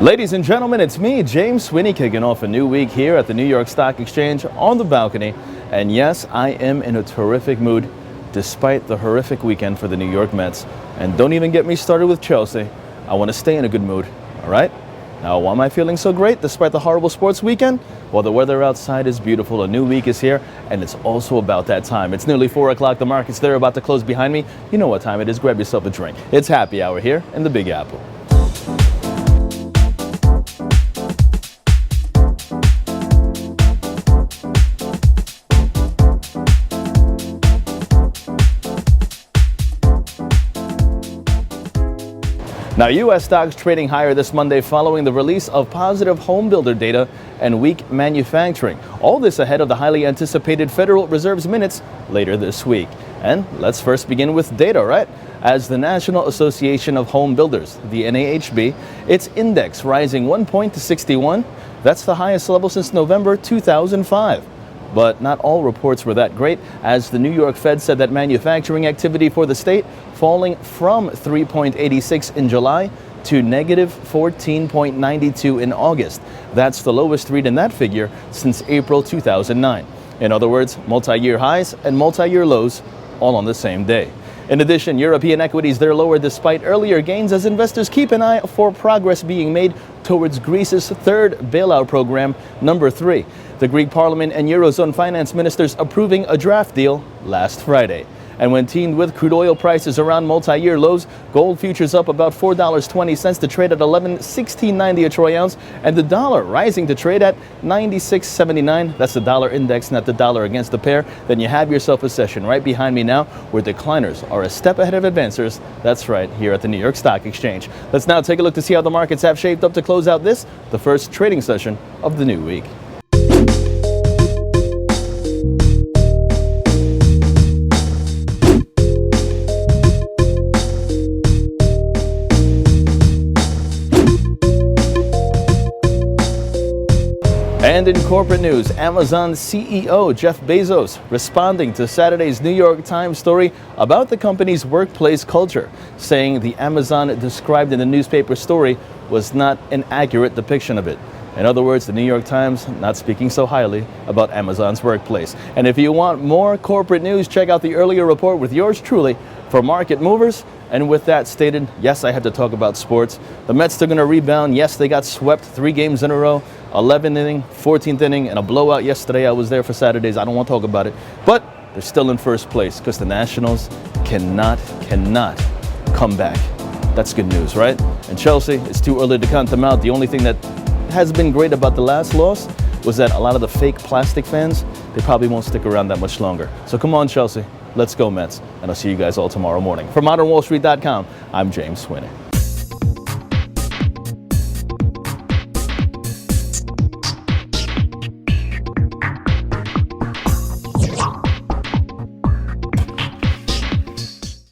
Ladies and gentlemen, it's me, James Swinney, kicking off a new week here at the New York Stock Exchange on the balcony. And yes, I am in a terrific mood despite the horrific weekend for the New York Mets. And don't even get me started with Chelsea. I want to stay in a good mood, all right? Now, why am I feeling so great despite the horrible sports weekend? Well, the weather outside is beautiful. A new week is here, and it's also about that time. It's nearly 4 o'clock. The markets, they're about to close behind me. You know what time it is. Grab yourself a drink. It's happy hour here in the Big Apple. Now, U.S. stocks trading higher this Monday following the release of positive home builder data and weak manufacturing. All this ahead of the highly anticipated Federal Reserve's minutes later this week. And let's first begin with data, right? As the National Association of Home Builders, the NAHB, its index rising 1 point to 61. That's the highest level since November 2005. But not all reports were that great, as the New York Fed said that manufacturing activity for the state falling from 3.86 in July to negative 14.92 in August. That's the lowest read in that figure since April 2009. In other words, multi-year highs and multi-year lows all on the same day. In addition, European equities, they're lower despite earlier gains as investors keep an eye for progress being made towards Greece's third bailout program, number 3. The Greek Parliament and Eurozone finance ministers approving a draft deal last Friday. And when teamed with crude oil prices around multi-year lows, gold futures up about $4.20 to trade at $11.1690 a troy ounce, and the dollar rising to trade at 96.79. That's the dollar index, not the dollar against the pair. Then you have yourself a session right behind me now where decliners are a step ahead of advancers. That's right, here at the New York Stock Exchange. Let's now take a look to see how the markets have shaped up to close out this, the first trading session of the new week. And in corporate news, Amazon CEO Jeff Bezos responding to Saturday's New York Times story about the company's workplace culture, saying the Amazon described in the newspaper story was not an accurate depiction of it. In other words, the New York Times not speaking so highly about Amazon's workplace. And if you want more corporate news, check out the earlier report with yours truly for Market Movers. And with that stated, yes, I had to talk about sports. The Mets are going to rebound. Yes, they got swept 3 games in a row. 11th inning, 14th inning, and a blowout yesterday. I was there for Saturdays. I don't want to talk about it. But they're still in first place because the Nationals cannot come back. That's good news, right? And Chelsea, it's too early to count them out. The only thing that has been great about the last loss was that a lot of the fake plastic fans, they probably won't stick around that much longer. So come on, Chelsea. Let's go, Mets. And I'll see you guys all tomorrow morning. For ModernWallStreet.com, I'm James Swinney.